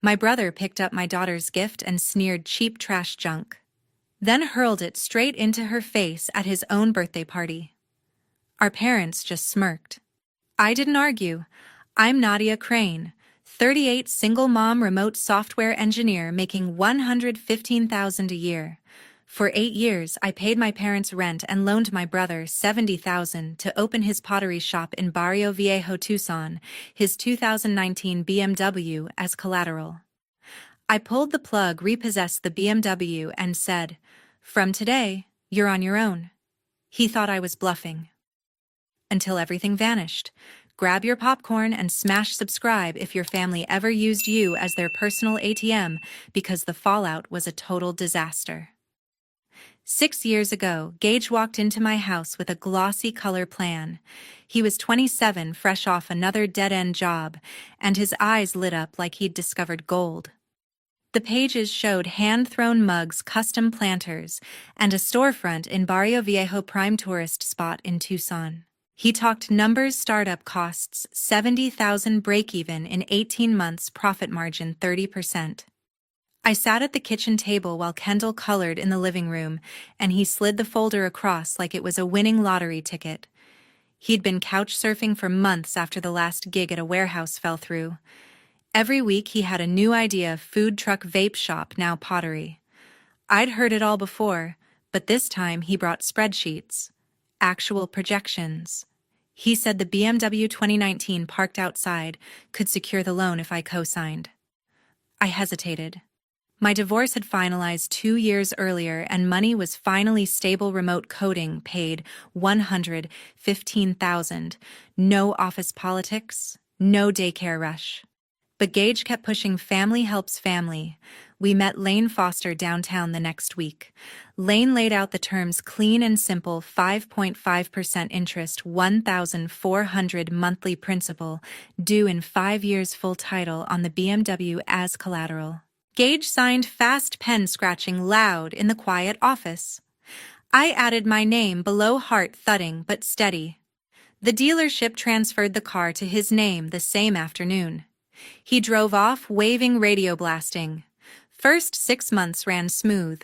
My brother picked up my daughter's gift and sneered cheap trash junk, then hurled it straight into her face at his own birthday party. Our parents just smirked. I didn't argue. I'm Nadia Crane, 38, single mom, remote software engineer making $115,000 a year. For 8 years, I paid my parents' rent and loaned my brother $70,000 to open his pottery shop in Barrio Viejo, Tucson, his 2019 BMW as collateral. I pulled the plug, repossessed the BMW, and said, "From today, you're on your own." He thought I was bluffing. Until everything vanished. Grab your popcorn and smash subscribe if your family ever used you as their personal ATM, because the fallout was a total disaster. 6 years ago, Gage walked into my house with a glossy color plan. He was 27, fresh off another dead-end job, and his eyes lit up like he'd discovered gold. The pages showed hand-thrown mugs, custom planters, and a storefront in Barrio Viejo, prime tourist spot in Tucson. He talked numbers, startup costs, $70,000 break-even in 18 months, profit margin 30%. I sat at the kitchen table while Kendall colored in the living room, and he slid the folder across like it was a winning lottery ticket. He'd been couch surfing for months after the last gig at a warehouse fell through. Every week he had a new idea: food truck, vape shop, now pottery. I'd heard it all before, but this time he brought spreadsheets, actual projections. He said the BMW 2019 parked outside could secure the loan if I co-signed. I hesitated. My divorce had finalized 2 years earlier, and money was finally stable. Remote coding paid $115,000. No office politics, no daycare rush. But Gage kept pushing. Family helps family. We met Lane Foster downtown the next week. Lane laid out the terms clean and simple: 5.5% interest, $1,400 monthly principal, due in 5 years, full title on the BMW as collateral. Gage signed fast, pen scratching loud in the quiet office. I added my name below, heart thudding but steady. The dealership transferred the car to his name the same afternoon. He drove off, waving, radio blasting. First 6 months ran smooth.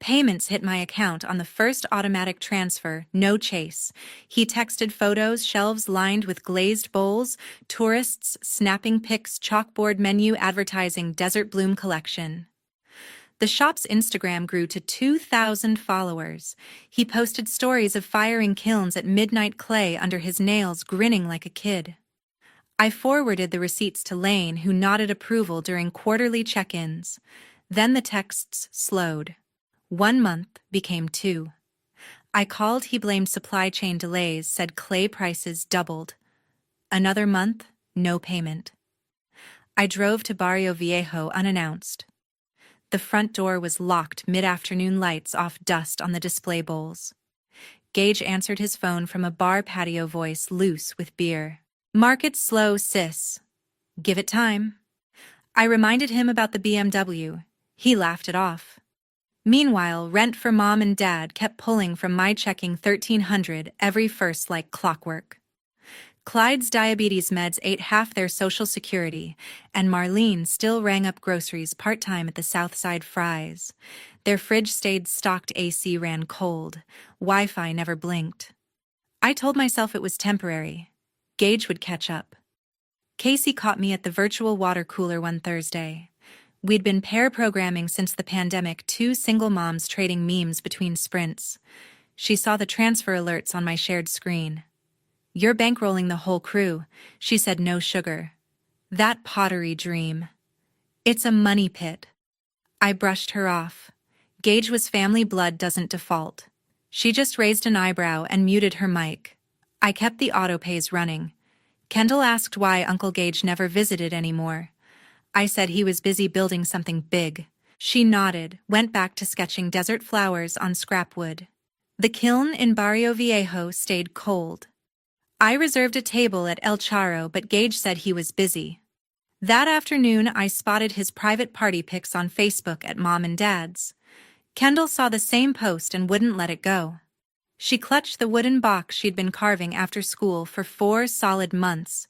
Payments hit my account on the first automatic transfer, no chase. He texted photos, shelves lined with glazed bowls, tourists snapping pics, chalkboard menu advertising desert bloom collection. The shop's Instagram grew to 2,000 followers. He posted stories of firing kilns at midnight, clay under his nails, grinning like a kid. I forwarded the receipts to Lane, who nodded approval during quarterly check-ins. Then the texts slowed. 1 month became 2. I called, he blamed supply chain delays, said clay prices doubled. Another month, no payment. I drove to Barrio Viejo unannounced. The front door was locked, mid-afternoon, lights off, dust on the display bowls. Gage answered his phone from a bar patio, voice loose with beer. "Market's slow, sis. Give it time." I reminded him about the BMW. He laughed it off. Meanwhile, rent for mom and dad kept pulling from my checking, $1,300 every first like clockwork. Clyde's diabetes meds ate half their Social Security, and Marlene still rang up groceries part-time at the Southside Fries. Their fridge stayed stocked, AC ran cold, Wi-Fi never blinked. I told myself it was temporary. Gage would catch up. Casey caught me at the virtual water cooler one Thursday. We'd been pair programming since the pandemic, 2 single moms trading memes between sprints. She saw the transfer alerts on my shared screen. "You're bankrolling the whole crew," she said, no sugar. "That pottery dream. It's a money pit." I brushed her off. Gage was family, blood doesn't default. She just raised an eyebrow and muted her mic. I kept the autopays running. Kendall asked why Uncle Gage never visited anymore. I said he was busy building something big. She nodded, went back to sketching desert flowers on scrap wood. The kiln in Barrio Viejo stayed cold. I reserved a table at El Charro, but Gage said he was busy. That afternoon, I spotted his private party pics on Facebook at Mom and Dad's. Kendall saw the same post and wouldn't let it go. She clutched the wooden box she'd been carving after school for 4 solid months.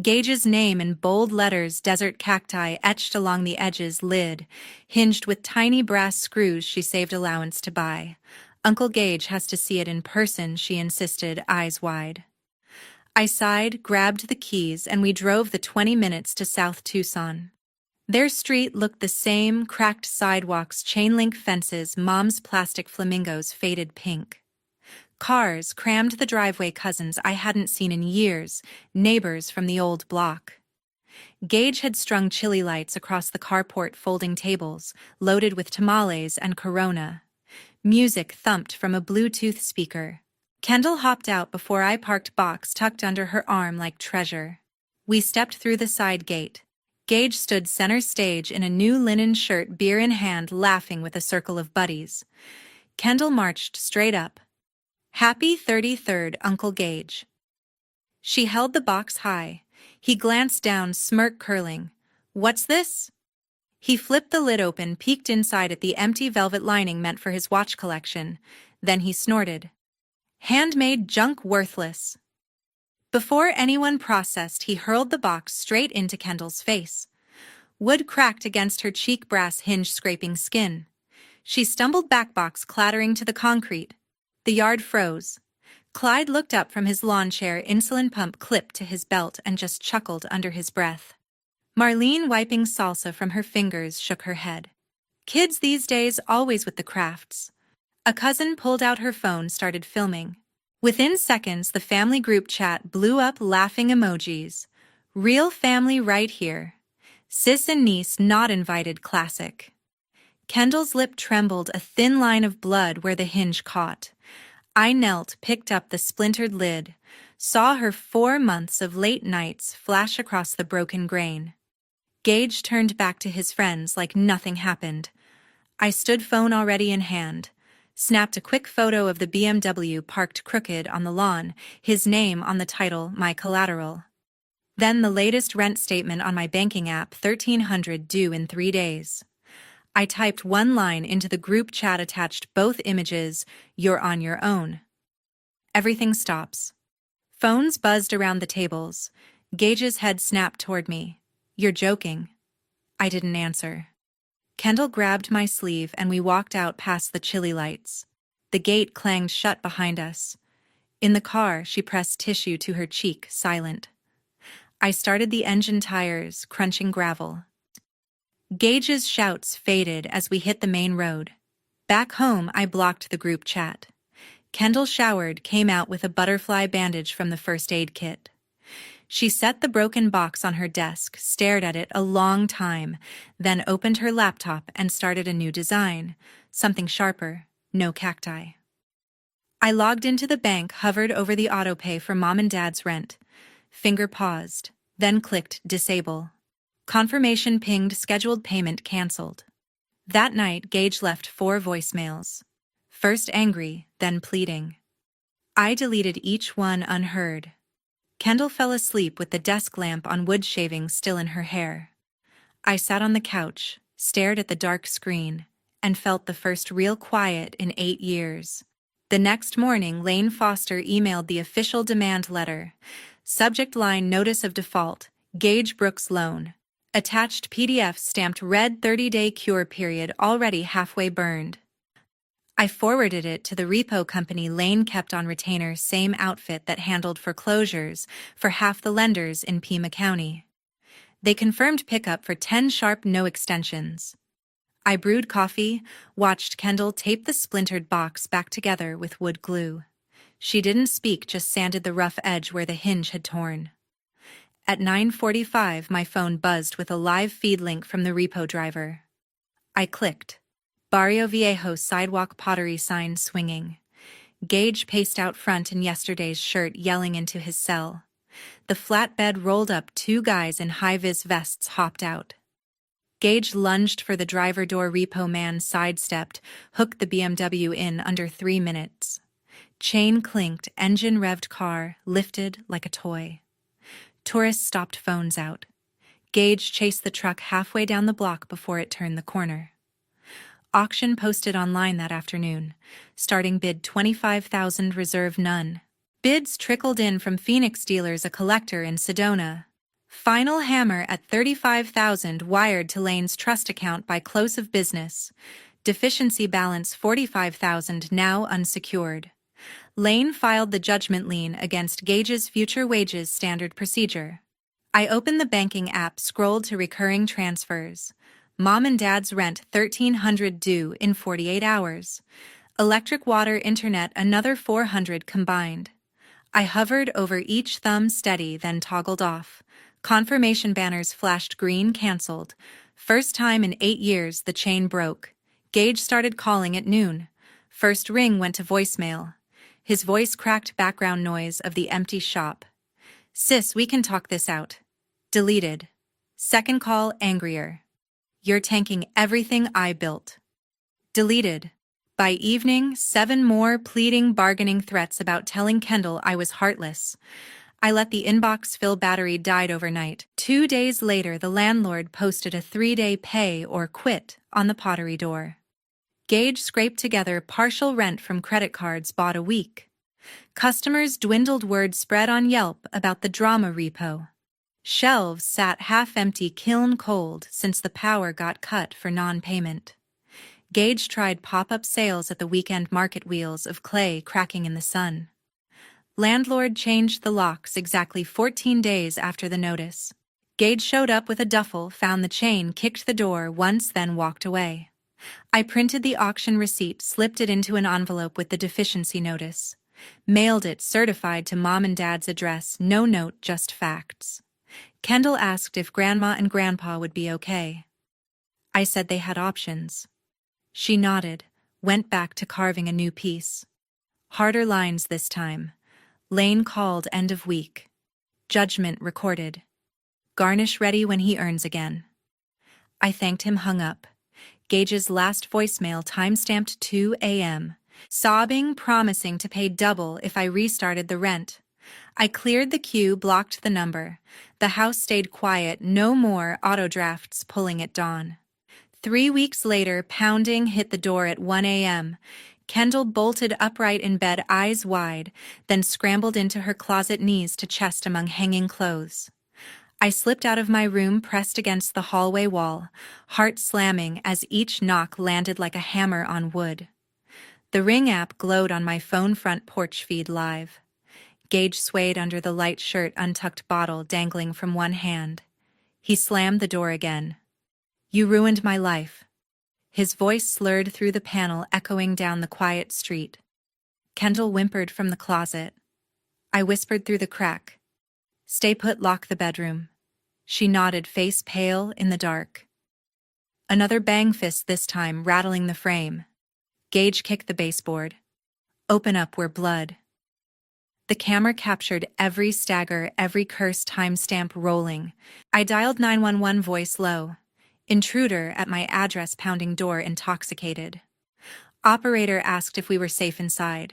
Gage's name in bold letters, desert cacti etched along the edges, lid, hinged with tiny brass screws she saved allowance to buy. Uncle Gage has to see it in person, she insisted, eyes wide. I sighed, grabbed the keys, and we drove the 20 minutes to South Tucson. Their street looked the same, cracked sidewalks, chain-link fences, Mom's plastic flamingos faded pink. Cars crammed the driveway, cousins I hadn't seen in years, neighbors from the old block. Gage had strung chili lights across the carport, folding tables, loaded with tamales and Corona. Music thumped from a Bluetooth speaker. Kendall hopped out before I parked, box tucked under her arm like treasure. We stepped through the side gate. Gage stood center stage in a new linen shirt, beer in hand, laughing with a circle of buddies. Kendall marched straight up. "Happy 33rd, Uncle Gage." She held the box high. He glanced down, smirk curling. "What's this?" He flipped the lid open, peeked inside at the empty velvet lining meant for his watch collection. Then he snorted. "Handmade junk, worthless." Before anyone processed, he hurled the box straight into Kendall's face. Wood cracked against her cheek, brass hinge scraping skin. She stumbled back, box clattering to the concrete. The yard froze. Clyde looked up from his lawn chair, insulin pump clipped to his belt, and just chuckled under his breath. Marlene, wiping salsa from her fingers, shook her head. "Kids these days always with the crafts." A cousin pulled out her phone, started filming. Within seconds, the family group chat blew up, laughing emojis. "Real family right here. Sis and niece not invited, classic." Kendall's lip trembled, a thin line of blood where the hinge caught. I knelt, picked up the splintered lid, saw her 4 months of late nights flash across the broken grain. Gage turned back to his friends like nothing happened. I stood, phone already in hand. Snapped a quick photo of the BMW parked crooked on the lawn, his name on the title, my collateral. Then the latest rent statement on my banking app, $1,300 due in 3 days. I typed one line into the group chat, attached both images, "You're on your own." Everything stops. Phones buzzed around the tables. Gage's head snapped toward me. "You're joking." I didn't answer. Kendall grabbed my sleeve and we walked out past the chili lights. The gate clanged shut behind us. In the car, she pressed tissue to her cheek, silent. I started the engine, tires crunching gravel. Gage's shouts faded as we hit the main road. Back home, I blocked the group chat. Kendall showered, came out with a butterfly bandage from the first aid kit. She set the broken box on her desk, stared at it a long time, then opened her laptop and started a new design, something sharper, no cacti. I logged into the bank, hovered over the autopay for Mom and Dad's rent. Finger paused, then clicked disable. Confirmation pinged, scheduled payment canceled. That night, Gage left 4 voicemails. First angry, then pleading. I deleted each one unheard. Kendall fell asleep with the desk lamp on, wood shavings still in her hair. I sat on the couch, stared at the dark screen, and felt the first real quiet in 8 years. The next morning, Lane Foster emailed the official demand letter. Subject line, notice of default, Gage Brooks loan. Attached PDF stamped red, 30-day cure period, already halfway burned. I forwarded it to the repo company Lane kept on retainer, same outfit that handled foreclosures for half the lenders in Pima County. They confirmed pickup for 10 sharp, no extensions. I brewed coffee, watched Kendall tape the splintered box back together with wood glue. She didn't speak, just sanded the rough edge where the hinge had torn. At 9:45, my phone buzzed with a live feed link from the repo driver. I clicked. Barrio Viejo sidewalk, pottery sign swinging. Gage paced out front in yesterday's shirt, yelling into his cell. The flatbed rolled up, 2 guys in high-vis vests hopped out. Gage lunged for the driver door, repo man sidestepped, hooked the BMW in under 3 minutes. Chain clinked, engine revved, car lifted like a toy. Tourists stopped, phones out. Gage chased the truck halfway down the block before it turned the corner. Auction posted online that afternoon. Starting bid $25,000, reserve none. Bids trickled in from Phoenix dealers, a collector in Sedona. Final hammer at $35,000 wired to Lane's trust account by close of business. Deficiency balance $45,000 now unsecured. Lane filed the judgment lien against Gage's future wages standard procedure. I opened the banking app, scrolled to recurring transfers. Mom and Dad's rent $1,300 due in 48 hours. Electric, water, internet another $400 combined. I hovered over each thumb steady, then toggled off. Confirmation banners flashed green, canceled. First time in 8 years the chain broke. Gage started calling at noon. First ring went to voicemail. His voice cracked background noise of the empty shop. Sis, we can talk this out. Deleted. Second call, angrier. You're tanking everything I built. Deleted. By evening, 7 more pleading, bargaining threats about telling Kendall I was heartless. I let the inbox fill, battery died overnight. 2 days later, the landlord posted a 3-day pay or quit on the pottery door. Gage scraped together partial rent from credit cards bought a week. Customers dwindled, word spread on Yelp about the drama repo. Shelves sat half-empty, kiln cold since the power got cut for non-payment. Gage tried pop-up sales at the weekend market, wheels of clay cracking in the sun. Landlord changed the locks exactly 14 days after the notice. Gage showed up with a duffel, found the chain, kicked the door once, then walked away. I printed the auction receipt, slipped it into an envelope with the deficiency notice. Mailed it, certified to Mom and Dad's address, no note, just facts. Kendall asked if Grandma and Grandpa would be okay. I said they had options. She nodded, went back to carving a new piece. Harder lines this time. Lane called end of week. Judgment recorded. Garnish ready when he earns again. I thanked him, hung up. Gage's last voicemail, time-stamped 2 a.m. Sobbing, promising to pay double if I restarted the rent. I cleared the queue, blocked the number. The house stayed quiet, no more auto drafts pulling at dawn. 3 weeks later, pounding hit the door at 1 a.m. Kendall bolted upright in bed, eyes wide, then scrambled into her closet, knees to chest among hanging clothes. I slipped out of my room, pressed against the hallway wall, heart slamming as each knock landed like a hammer on wood. The Ring app glowed on my phone, front porch feed live. Gage swayed under the light shirt, untucked bottle dangling from one hand. He slammed the door again. You ruined my life. His voice slurred through the panel, echoing down the quiet street. Kendall whimpered from the closet. I whispered through the crack. Stay put, lock the bedroom. She nodded, face pale in the dark. Another bang, fist this time, rattling the frame. Gage kicked the baseboard. Open up, we're blood. The camera captured every stagger, every curse, timestamp rolling. I dialed 911, voice low. Intruder at my address, pounding door, intoxicated. Operator asked if we were safe inside.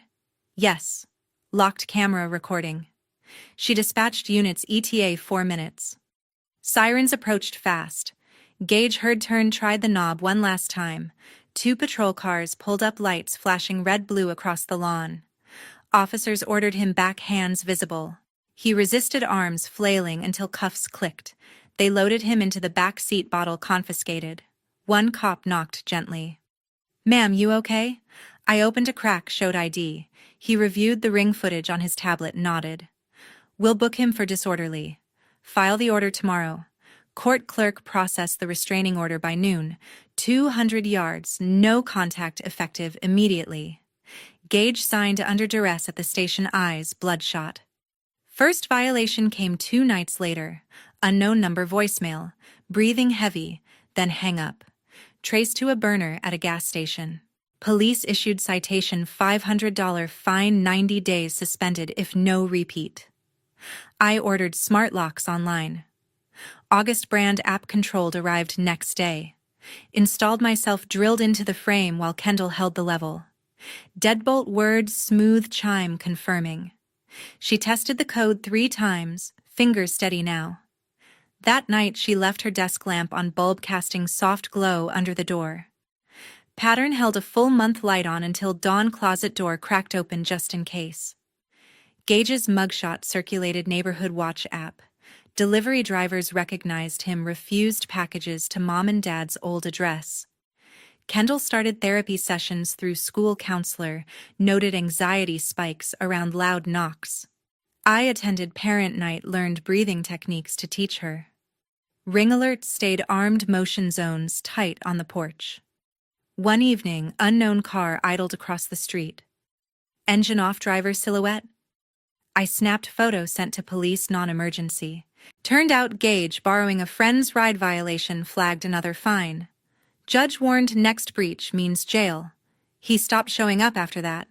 Yes. Locked camera recording. She dispatched units, ETA 4 minutes. Sirens approached fast. Gage heard, turned, tried the knob one last time. 2 patrol cars pulled up, lights flashing red-blue across the lawn. Officers ordered him back, hands visible. He resisted, arms flailing until cuffs clicked. They loaded him into the back seat, bottle confiscated. One cop knocked gently. Ma'am, you okay? I opened a crack, showed ID. He reviewed the Ring footage on his tablet, nodded. We'll book him for disorderly. File the order tomorrow. Court clerk processed the restraining order by noon. 200 yards, no contact, effective immediately. Gage signed under duress at the station, eyes bloodshot. First violation came 2 nights later. Unknown number voicemail. Breathing heavy, then hang up. Traced to a burner at a gas station. Police issued citation, $500 fine, 90 days suspended if no repeat. I ordered smart locks online. August brand app controlled, arrived next day. Installed myself, drilled into the frame while Kendall held the level. Deadbolt words, smooth chime confirming. She tested the code 3 times, fingers steady now. That night she left her desk lamp on, bulb casting soft glow under the door. Pattern held a full month, light on until dawn, closet door cracked open just in case. Gage's mugshot circulated, neighborhood watch app. Delivery drivers recognized him, refused packages to mom and dad's old address. Kendall started therapy sessions through school counselor, noted anxiety spikes around loud knocks. I attended parent night, learned breathing techniques to teach her. Ring alerts stayed armed, motion zones tight on the porch. One evening, unknown car idled across the street. Engine off, driver silhouette. I snapped photo, sent to police, non-emergency. Turned out Gage borrowing a friend's ride violation flagged another fine. Judge warned next breach means jail. He stopped showing up after that.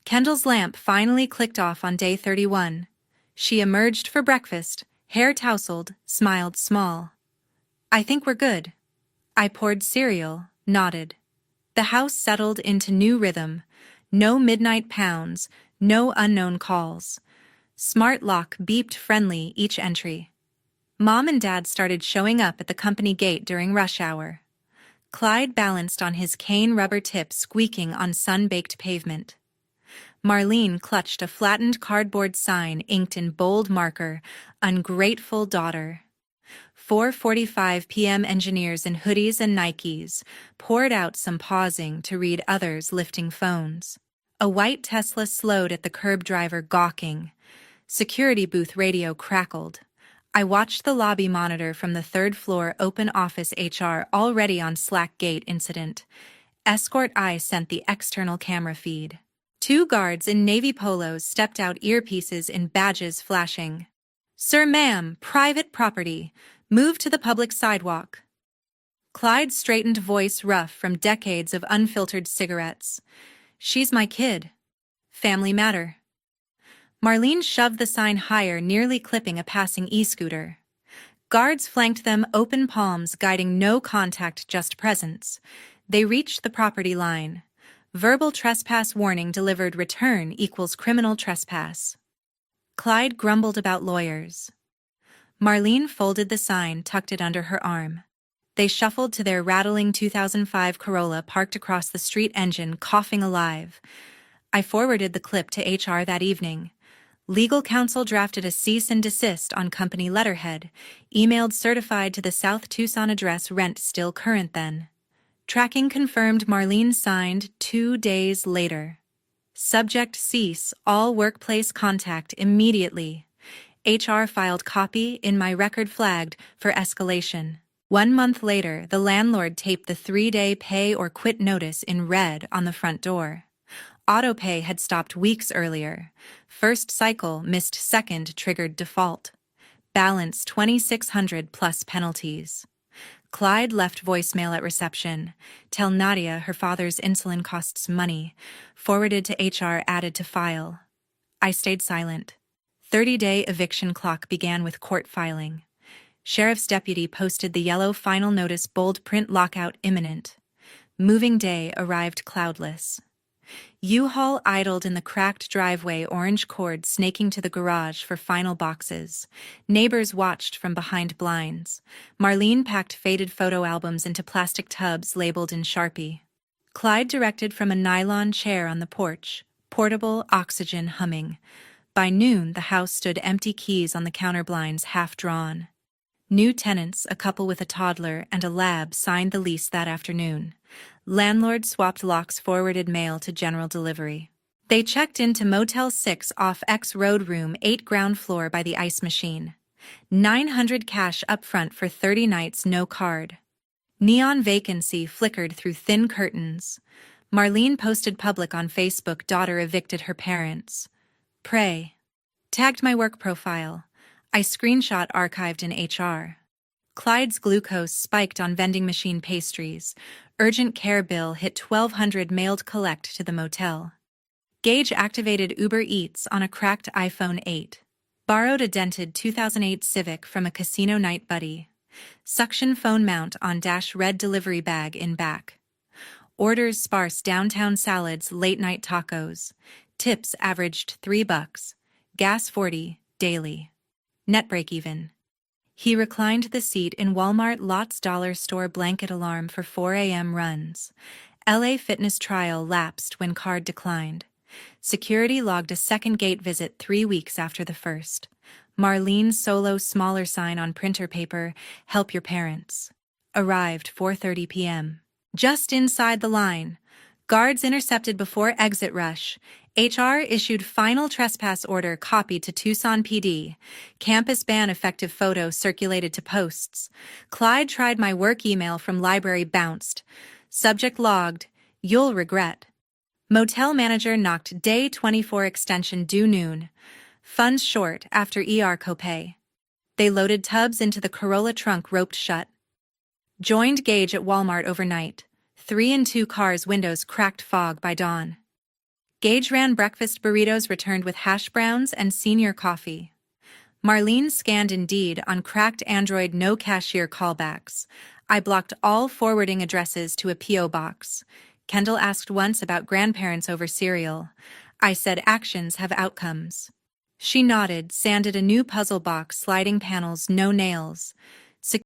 Kendall's lamp finally clicked off on day 31. She emerged for breakfast, hair tousled, smiled small. I think we're good. I poured cereal, nodded. The house settled into new rhythm. No midnight pounds, no unknown calls. Smart lock beeped friendly each entry. Mom and Dad started showing up at the company gate during rush hour. Clyde balanced on his cane, rubber tip squeaking on sun-baked pavement. Marlene clutched a flattened cardboard sign inked in bold marker, "Ungrateful Daughter." 4:45 p.m. engineers in hoodies and Nikes poured out, some pausing to read, others lifting phones. A white Tesla slowed at the curb, driver gawking. Security booth radio crackled. I watched the lobby monitor from the third floor, open office, HR already on Slack, gate incident. Escort I sent the external camera feed. 2 guards in navy polos stepped out, earpieces in badges flashing. "Sir, ma'am, private property. Move to the public sidewalk." Clyde's straightened voice rough from decades of unfiltered cigarettes. "She's my kid. Family matter." Marlene shoved the sign higher, nearly clipping a passing e-scooter. Guards flanked them, open palms guiding, no contact, just presence. They reached the property line. Verbal trespass warning delivered, return equals criminal trespass. Clyde grumbled about lawyers. Marlene folded the sign, tucked it under her arm. They shuffled to their rattling 2005 Corolla parked across the street, engine coughing alive. I forwarded the clip to HR that evening. Legal counsel drafted a cease and desist on company letterhead, emailed certified to the South Tucson address, rent still current then. Tracking confirmed. Marlene signed 2 days later. Subject: cease all workplace contact immediately. HR filed copy, in my record flagged for escalation. 1 month later, the landlord taped the 3-day pay or quit notice in red on the front door. Autopay had stopped weeks earlier. First cycle missed, second triggered default. Balance $2,600 plus penalties. Clyde left voicemail at reception. Tell Nadia her father's insulin costs money. Forwarded to HR, added to file. I stayed silent. 30-day eviction clock began with court filing. Sheriff's deputy posted the yellow final notice, bold print, lockout imminent. Moving day arrived cloudless. U-Haul idled in the cracked driveway, orange cord snaking to the garage for final boxes. Neighbors watched from behind blinds. Marlene packed faded photo albums into plastic tubs labeled in Sharpie. Clyde directed from a nylon chair on the porch, portable, oxygen humming. By noon, the house stood empty, keys on the counter, blinds half drawn. New tenants, a couple with a toddler and a lab, signed the lease that afternoon. Landlord swapped locks, forwarded mail to general delivery. They checked into Motel 6 off X Road, room 8, ground floor by the ice machine. $900 cash up front for 30 nights, no card. Neon vacancy flickered through thin curtains. Marlene posted public on Facebook, daughter evicted her parents. Pray. Tagged my work profile. I screenshot, archived in HR. Clyde's glucose spiked on vending machine pastries. Urgent care bill hit $1,200, mailed collect to the motel. Gage activated Uber Eats on a cracked iPhone 8. Borrowed a dented 2008 Civic from a casino night buddy. Suction phone mount on dash, red delivery bag in back. Orders sparse, downtown salads, late night tacos. Tips averaged $3. Gas 40, daily. Net break even. He reclined the seat in Walmart Lots dollar store, blanket alarm for 4 a.m. runs. LA fitness trial lapsed when card declined. Security logged a second gate visit 3 weeks after the first. Marlene solo smaller sign on printer paper, help your parents. Arrived 4:30 p.m. Just inside the line. Guards intercepted before exit rush. HR issued final trespass order copied to Tucson PD. Campus ban effective photo circulated to posts. Clyde tried my work email from library bounced. Subject logged. You'll regret. Motel manager knocked day 24 extension due noon. Funds short after ER copay. They loaded tubs into the Corolla trunk roped shut. Joined Gage at Walmart overnight. 3 and 2 cars windows cracked fog by dawn. Gage ran breakfast burritos returned with hash browns and senior coffee. Marlene scanned Indeed on cracked Android no cashier callbacks. I blocked all forwarding addresses to a P.O. box. Kendall asked once about grandparents over cereal. I said actions have outcomes. She nodded, sanded a new puzzle box, sliding panels, no nails.